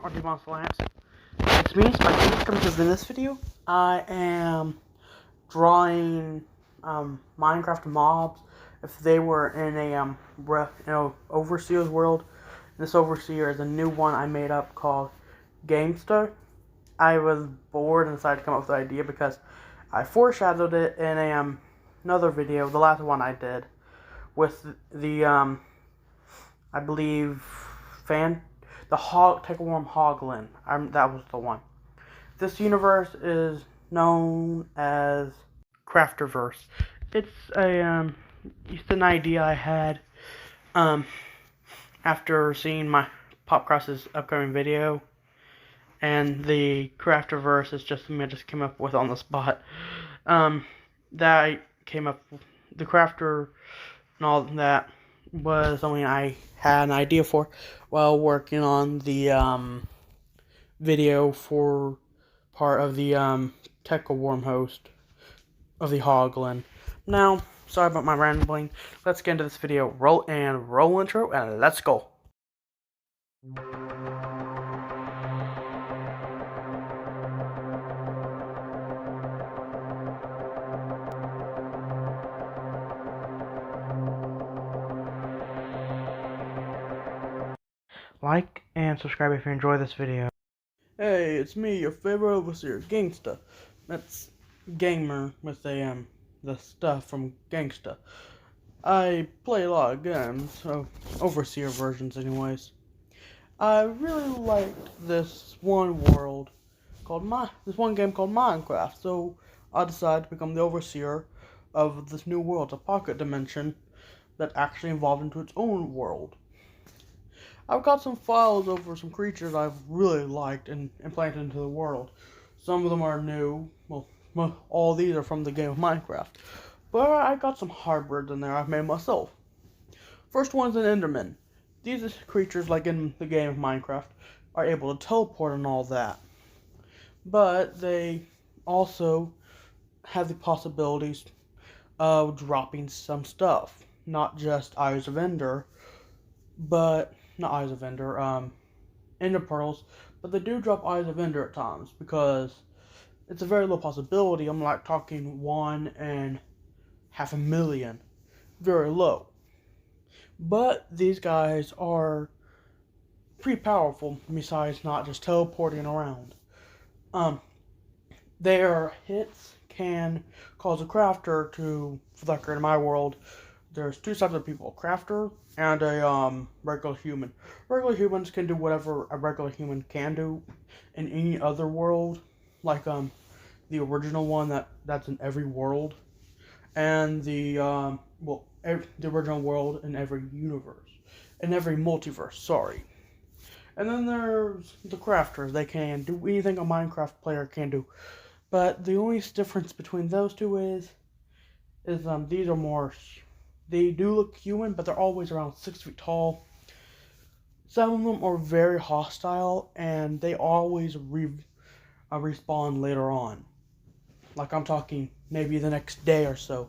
Lance. It's me, Speedpaints, coming to in this video. I am drawing Minecraft mobs if they were in a Overseer's world. This Overseer is a new one I made up called Gamesta. I was bored and decided to come up with the idea because I foreshadowed it in another video, the last one I did, with the I believe the Take-A-Worm Hoglin. That was the one. This universe is known as Craftverse. It's an idea I had after seeing my Popcross's upcoming video, and the Craftverse is just something I just came up with on the spot. That I came up with, the crafter and all that was something I had an idea for while working on the video for part of the Take-A-Worm host of the Hoglin. Now, sorry about my rambling. Let's get into this video. Roll intro, and let's go. Like and subscribe if you enjoy this video. Hey, it's me, your favorite overseer, Gangsta. That's gamer with the stuff from Gangsta. I play a lot of games, overseer versions anyways. I really liked this one game called Minecraft, so I decided to become the overseer of this new world, a pocket dimension that actually evolved into its own world. I've got some files over some creatures I've really liked and implanted into the world. Some of them are new. Well, all these are from the game of Minecraft. But I got some hybrids in there I've made myself. First one's an Enderman. These creatures, like in the game of Minecraft, are able to teleport and all that. But they also have the possibilities of dropping some stuff. Not just Eyes of Ender, Ender pearls, but they do drop Eyes of Ender at times because it's a very low possibility. I'm like talking 1 in 500,000, very low. But these guys are pretty powerful. Besides not just teleporting around, their hits can cause a crafter to flicker. In my world, there's two types of people: a crafter and a regular human. Regular humans can do whatever a regular human can do in any other world, like the original one that's in every world, and the original world in every universe, in every multiverse. Sorry. And then there's the crafters. They can do anything a Minecraft player can do, but the only difference between those two is these are more. They do look human, but they're always around 6 feet tall. Some of them are very hostile, and they always respawn later on. Like I'm talking maybe the next day or so.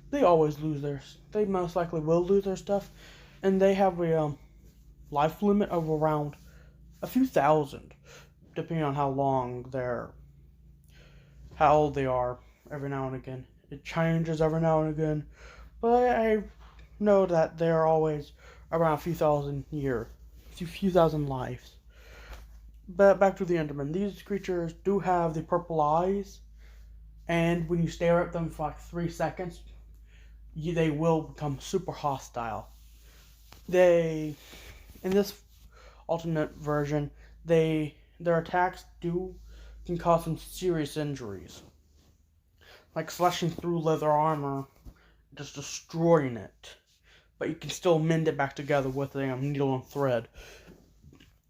They always lose they most likely will lose their stuff, and they have a life limit of around a few thousand, depending on how old they are. Every now and again, it changes every now and again. But I know that they're always around a few thousand lives. But back to the Enderman. These creatures do have the purple eyes, and when you stare at them for like 3 seconds, they will become super hostile. In this alternate version, their attacks can cause some serious injuries, like slashing through leather armor, just destroying it, but you can still mend it back together with a needle and thread.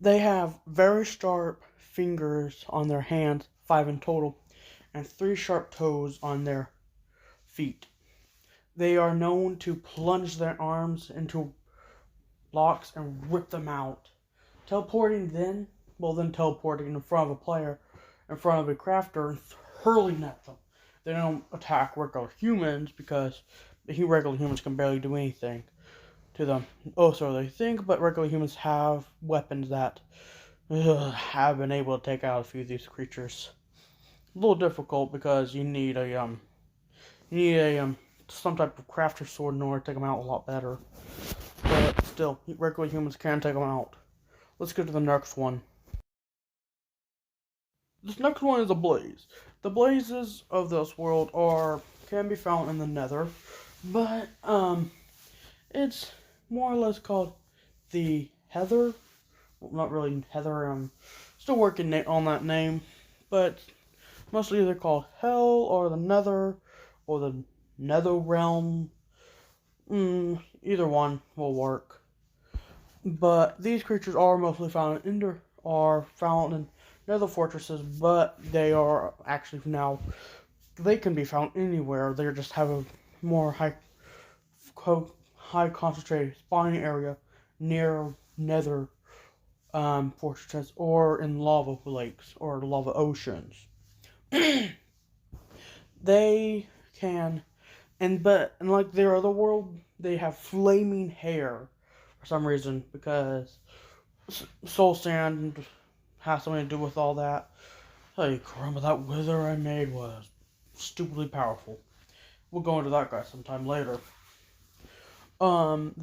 They have very sharp fingers on their hands, 5 in total, and 3 sharp toes on their feet. They are known to plunge their arms into blocks and rip them out, teleporting in front of a player, in front of a crafter, and hurling at them. They don't attack regular humans because regular humans can barely do anything to them. Oh, so they think, but regular humans have weapons that have been able to take out a few of these creatures. A little difficult because you need a some type of crafter sword in order to take them out a lot better. But still, regular humans can take them out. Let's get to the next one. This next one is a blaze. The blazes of this world can be found in the Nether, but it's more or less called the Heather. Well, not really Heather. I'm still working on that name, but mostly they're called Hell or the Nether or the Nether Realm. Either one will work. But these creatures are mostly found in Nether fortresses, but they are actually now they can be found anywhere. They just have a more high concentrated spawning area near Nether fortresses or in lava lakes or lava oceans. They can, but like their other world, they have flaming hair for some reason because soul sand has something to do with all that. Hey, crumb, that wither I made was stupidly powerful. We'll go into that guy sometime later. Some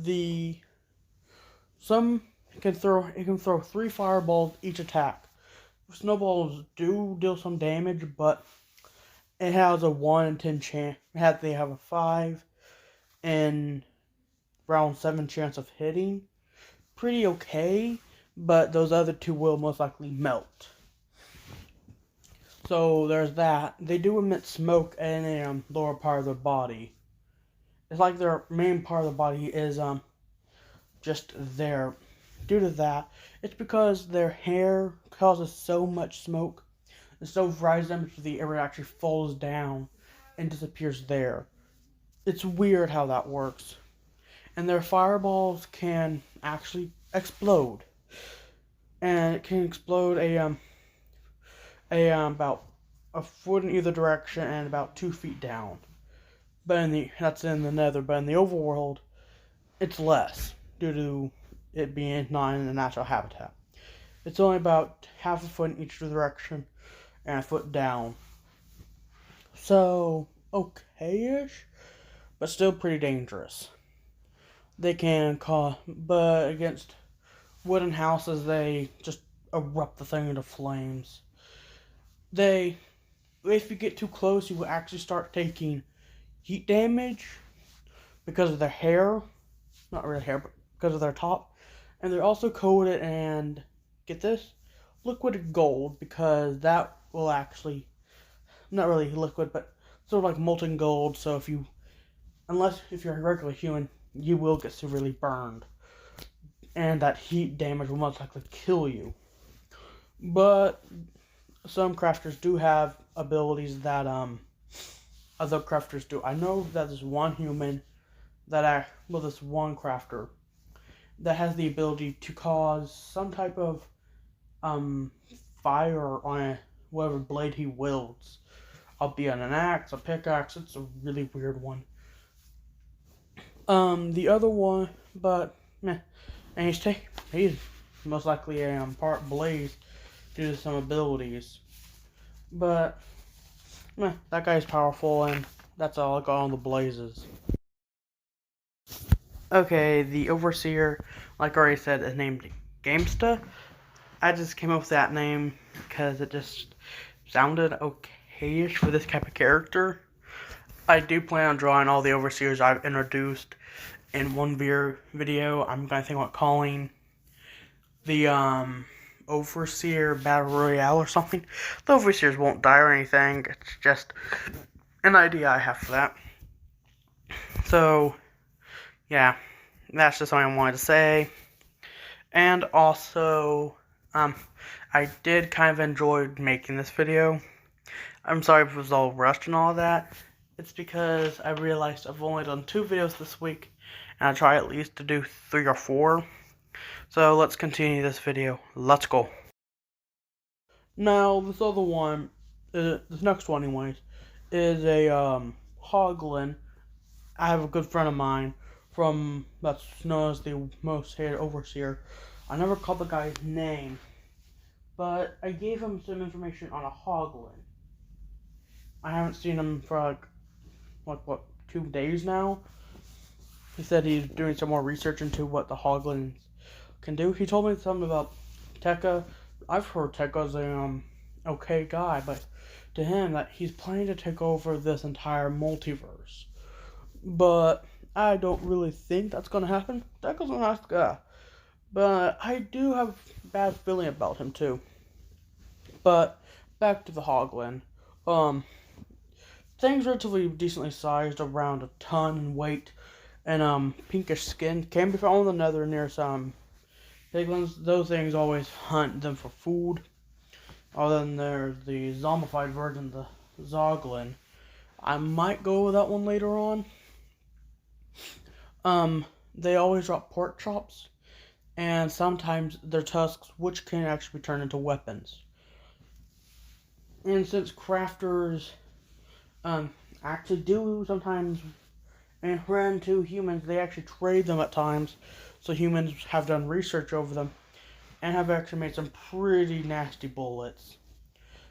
it can throw 3 fireballs each attack. Snowballs do deal some damage, but it has a 1 in 10 chance. They have a 5 and round 7 chance of hitting. Pretty okay, but those other 2 will most likely melt. So there's that. They do emit smoke in the lower part of their body. It's like their main part of the body is just there. Due to that, it's because their hair causes so much smoke and so rises them to the air, it actually falls down and disappears there. It's weird how that works. And their fireballs can actually explode. And it can explode about a foot in either direction and about 2 feet down. But that's in the Nether. But in the overworld, it's less due to it being not in the natural habitat. It's only about half a foot in each direction and a foot down. So okay-ish, but still pretty dangerous. They can but against wooden houses, they just erupt the thing into flames. If you get too close, you will actually start taking heat damage because of their hair. Not really hair, but because of their top. And they're also coated and, get this, liquid gold, because that will actually, not really liquid, but sort of like molten gold. So if you're a regular human, you will get severely burned. And that heat damage will most likely kill you. But some crafters do have abilities that other crafters do. I know that there's one human this one crafter that has the ability to cause some type of fire on whatever blade he wields. I'll be on an axe, a pickaxe. It's a really weird one. The other one, but meh, and he's most likely a part blaze due to some abilities. But that guy's powerful, and that's all I got on the blazes. Okay, the Overseer, like I already said, is named Gamesta. I just came up with that name because it just sounded okay-ish for this type of character. I do plan on drawing all the Overseers I've introduced in one video. I'm going to think about calling the Overseer Battle Royale or something. The Overseers won't die or anything. It's just an idea I have for that. So, yeah, that's just something I wanted to say. And also, I did kind of enjoy making this video. I'm sorry if it was all rushed and all that. It's because I realized I've only done 2 videos this week, and I try at least to do 3 or 4. So let's continue this video. Let's go. Now, this other one, this next one anyways, is a Hoglin. I have a good friend of mine that's known as the most hated Overseer. I never caught the guy's name, but I gave him some information on a Hoglin. I haven't seen him for like what 2 days now. He said he's doing some more research into what the Hoglins can do. He told me something about Tekka. I've heard Tekka's a okay guy, but to him that he's planning to take over this entire multiverse. But I don't really think that's gonna happen. Tekka's a nice guy, but I do have a bad feeling about him too. But back to the Hoglin. Um, things relatively decently sized, around a ton in weight, and pinkish skin. Can be found on the nether near some piglins. Those things always hunt them for food. Other than there's the zombified version, the Zoglin. I might go with that one later on. They always drop pork chops, and sometimes their tusks, which can actually be turned into weapons. And since crafters actually do sometimes and run to humans, they actually trade them at times. So humans have done research over them and have actually made some pretty nasty bullets.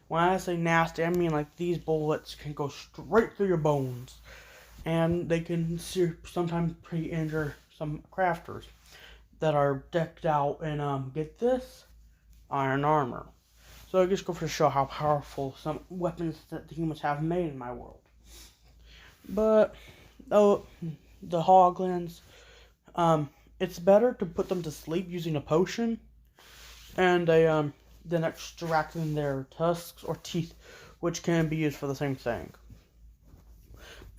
When I say nasty, I mean like these bullets can go straight through your bones, and they can sometimes pretty injure some crafters that are decked out in get this, iron armor. So I just go to show how powerful some weapons that the humans have made in my world. But the Hoglins, it's better to put them to sleep using a potion, and then extracting their tusks or teeth, which can be used for the same thing.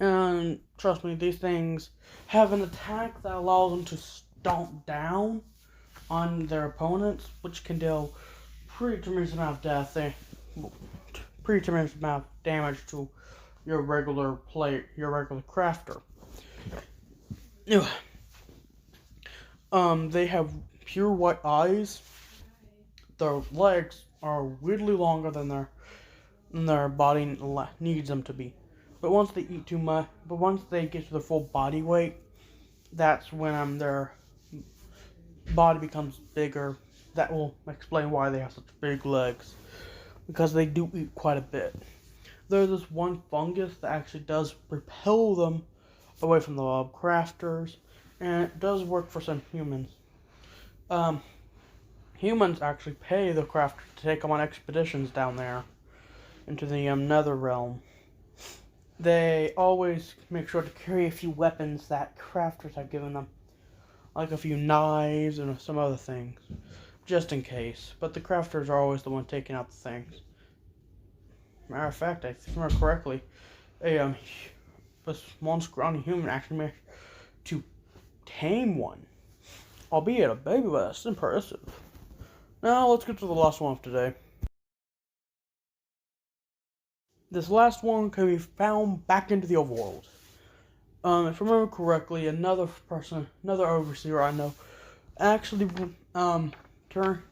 And trust me, these things have an attack that allows them to stomp down on their opponents, which can deal pretty tremendous amount of death, pretty tremendous amount of damage to your regular crafter. They have pure white eyes. Their legs are weirdly longer than their body needs them to be. But once they eat too much, once they get to their full body weight, that's when their body becomes bigger. That will explain why they have such big legs, because they do eat quite a bit. There's this one fungus that actually does repel them away from the crafters, and it does work for some humans. Humans actually pay the crafters to take them on expeditions down there into the nether realm. They always make sure to carry a few weapons that crafters have given them, like a few knives and some other things, just in case. But the crafters are always the one taking out the things. Matter of fact, if I remember correctly, this one scrawny human actually managed to tame one, albeit a baby, but that's impressive. Now let's get to the last one of today. This last one can be found back into the overworld. If I remember correctly, another overseer I know, actually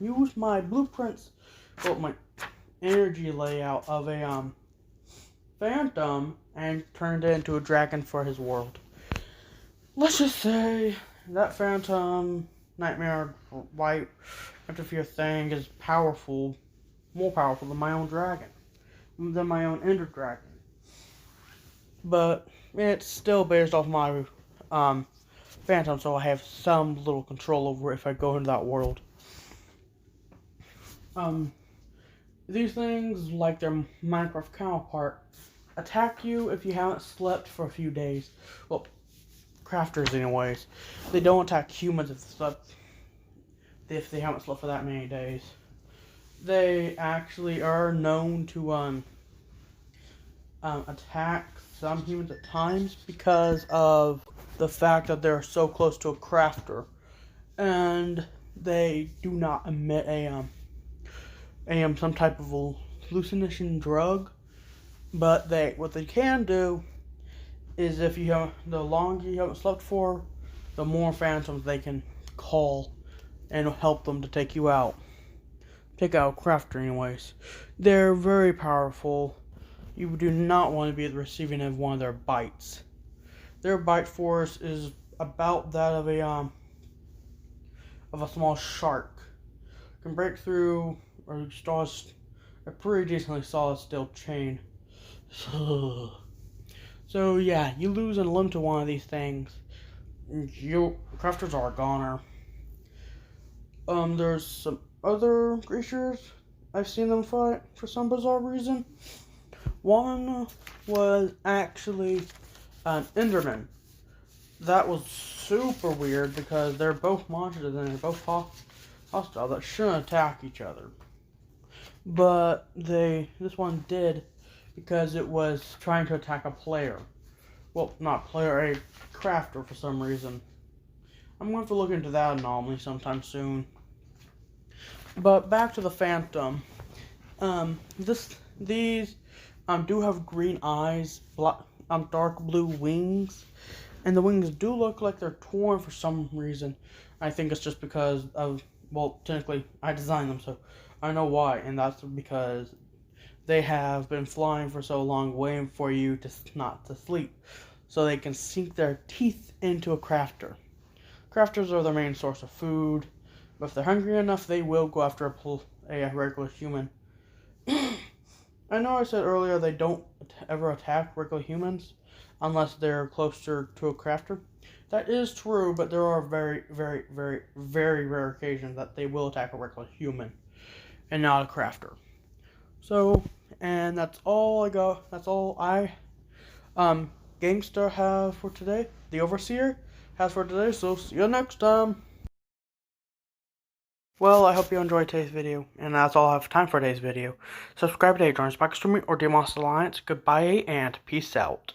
used my blueprints, my energy layout of a phantom, and turned it into a dragon for his world. Let's just say that phantom nightmare white interfere thing is more powerful than my own dragon, than my own ender dragon. But it's still based off my phantom, so I have some little control over it if I go into that world. These things, like their Minecraft counterpart, attack you if you haven't slept for a few days. Well, crafters anyways. They don't attack humans if they haven't slept for that many days. They actually are known to attack some humans at times because of the fact that they're so close to a crafter, and they do not emit some type of hallucination drug. But what they can do is, if the longer you haven't slept for, the more phantoms they can call and help them to take you out. Take out a crafter anyways. They're very powerful. You do not want to be at the receiving end of one of their bites. Their bite force is about that of a small shark. Can break through or a pretty decently solid steel chain. So yeah, you lose and limb to one of these things, crafters are a goner. There's some other creatures I've seen them fight for some bizarre reason. One was actually an Enderman. That was super weird because they're both monsters and they're both hostile that shouldn't attack each other. But this one did because it was trying to attack a player. Well, not player, a crafter for some reason. I'm going to have to look into that anomaly sometime soon. But back to the Phantom. These do have green eyes, dark blue wings, and the wings do look like they're torn for some reason. I think it's just because of, well, technically I designed them, so I know why, and that's because they have been flying for so long, waiting for you not to sleep, so they can sink their teeth into a crafter. Crafters are their main source of food, but if they're hungry enough, they will go after a regular human. I know I said earlier they don't ever attack regular humans unless they're closer to a crafter. That is true, but there are very, very, very, very rare occasions that they will attack a regular human and not a crafter. So, and that's all I got. That's all Gamesta have for today. The Overseer has for today. So see you next time. Well, I hope you enjoyed today's video, and that's all I have time for today's video. Subscribe today, join us back streaming or Gamesta Alliance. Goodbye and peace out.